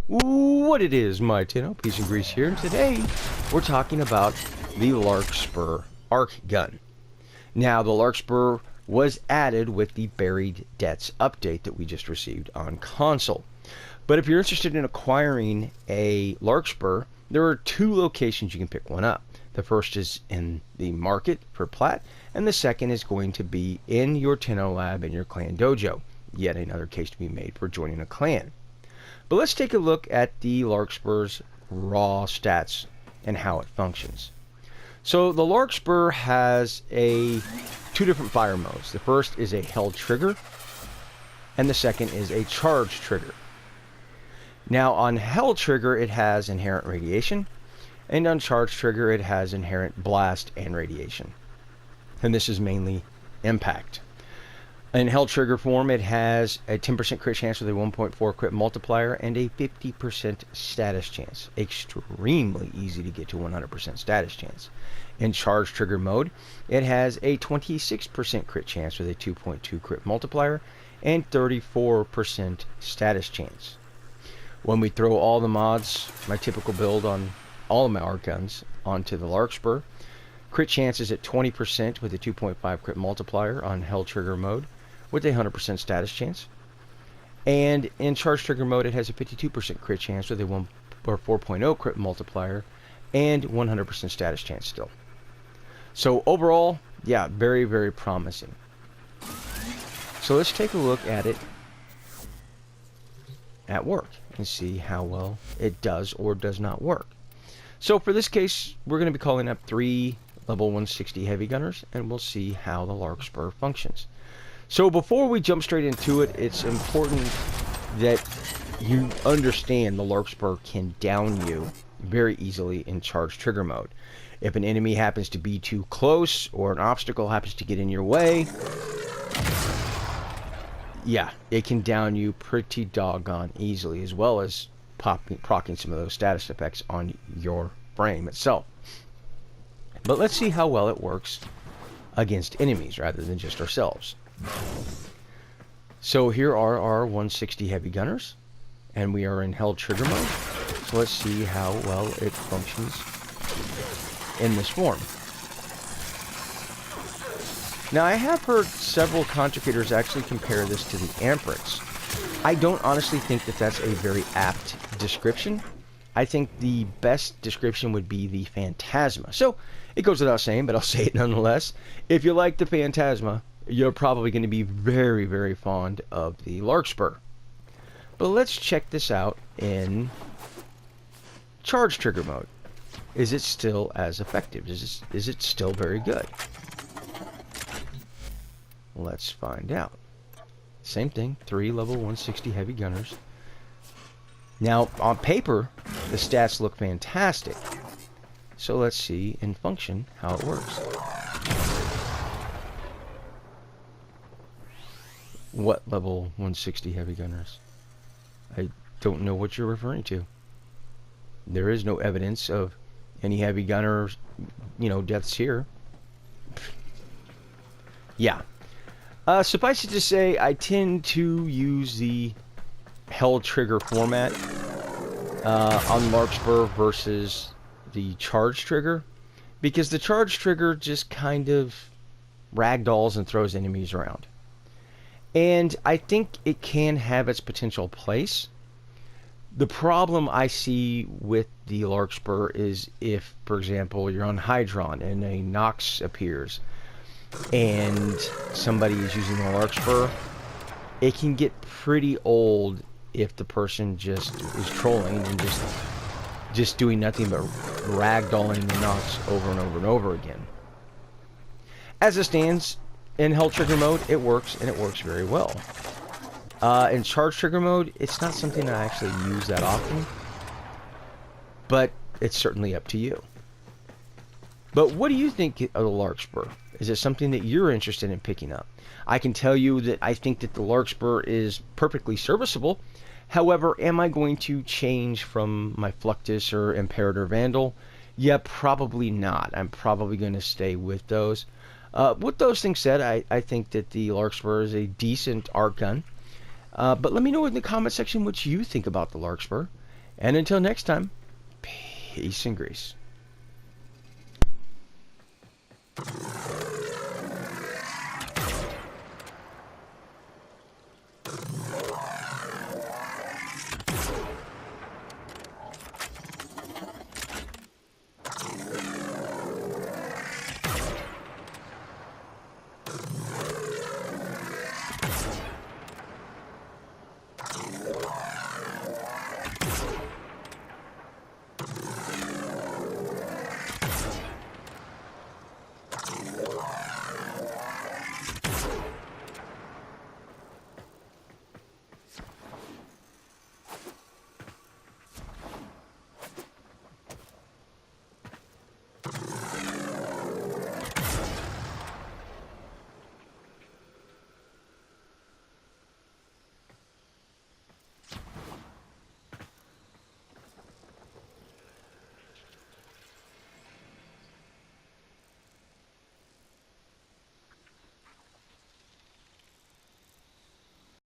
What it is, my Tino, Peace and Grease here, and today we're talking about the Larkspur arc gun. Now, the Larkspur was added with the Buried Debts update that we just received on console. But if you're interested in acquiring a Larkspur, there are two locations you can pick one up. The first is in the market for plat, and the second is going to be in your Tenno lab in your clan dojo. Yet another case to be made for joining a clan. But let's take a look at the Larkspur's raw stats and how it functions. So the Larkspur has two different fire modes. The first is a held trigger, and the second is a charge trigger. Now on held trigger it has inherent radiation, and on charge trigger it has inherent blast and radiation. And this is mainly impact. In held trigger form, it has a 10% crit chance with a 1.4 crit multiplier and a 50% status chance. Extremely easy to get to 100% status chance. In charge trigger mode, it has a 26% crit chance with a 2.2 crit multiplier and 34% status chance. When we throw all the mods, my typical build on all of my arc guns, onto the Larkspur, crit chance is at 20% with a 2.5 crit multiplier on held trigger mode, with a 100% status chance. And in charge trigger mode, it has a 52% crit chance with a 4.0 crit multiplier and 100% status chance still. So overall, yeah, very, very promising. So let's take a look at it at work and see how well it does or does not work. So for this case, we're going to be calling up 3 level 160 heavy gunners, and we'll see how the Larkspur functions. So before we jump straight into it, it's important that you understand the Larkspur can down you very easily in charge trigger mode. If an enemy happens to be too close or an obstacle happens to get in your way, yeah, it can down you pretty doggone easily, as well as procking some of those status effects on your frame itself. But let's see how well it works against enemies rather than just ourselves. So here are our 160 heavy gunners, and we are in held trigger mode. So let's see how well it functions in this form. Now I have heard several content creators actually compare this to the Amperix. I don't honestly think that that's a very apt description. I think the best description would be the Phantasma. So it goes without saying, but I'll say it nonetheless. If you like the Phantasma, you're probably going to be very, very fond of the Larkspur. But let's check this out in charge trigger mode. Is it still as effective? Is it still very good? Let's find out. Same thing, 3 level 160 heavy gunners. Now, on paper, the stats look fantastic. So let's see in function how it works. What level 160 heavy gunners? I don't know what you're referring to. There is no evidence of any heavy gunners, deaths here. Yeah. Suffice it to say, I tend to use the held trigger format on Larkspur versus the charge trigger, because the charge trigger just kind of ragdolls and throws enemies around. And I think it can have its potential place. The problem I see with the Larkspur is if, for example, you're on Hydron and a Nox appears and somebody is using the Larkspur, it can get pretty old if the person just is trolling and just doing nothing but ragdolling the Nox over and over and over again. As it stands, in held trigger mode, it works, and it works very well. In charge trigger mode, it's not something I actually use that often, but it's certainly up to you. But what do you think of the Larkspur? Is it something that you're interested in picking up? I can tell you that I think that the Larkspur is perfectly serviceable. However, am I going to change from my Fluctus or Imperator Vandal? Yeah, probably not. I'm probably going to stay with those. With those things said, I think that the Larkspur is a decent arc gun. But let me know in the comment section what you think about the Larkspur. And until next time, peace and grease.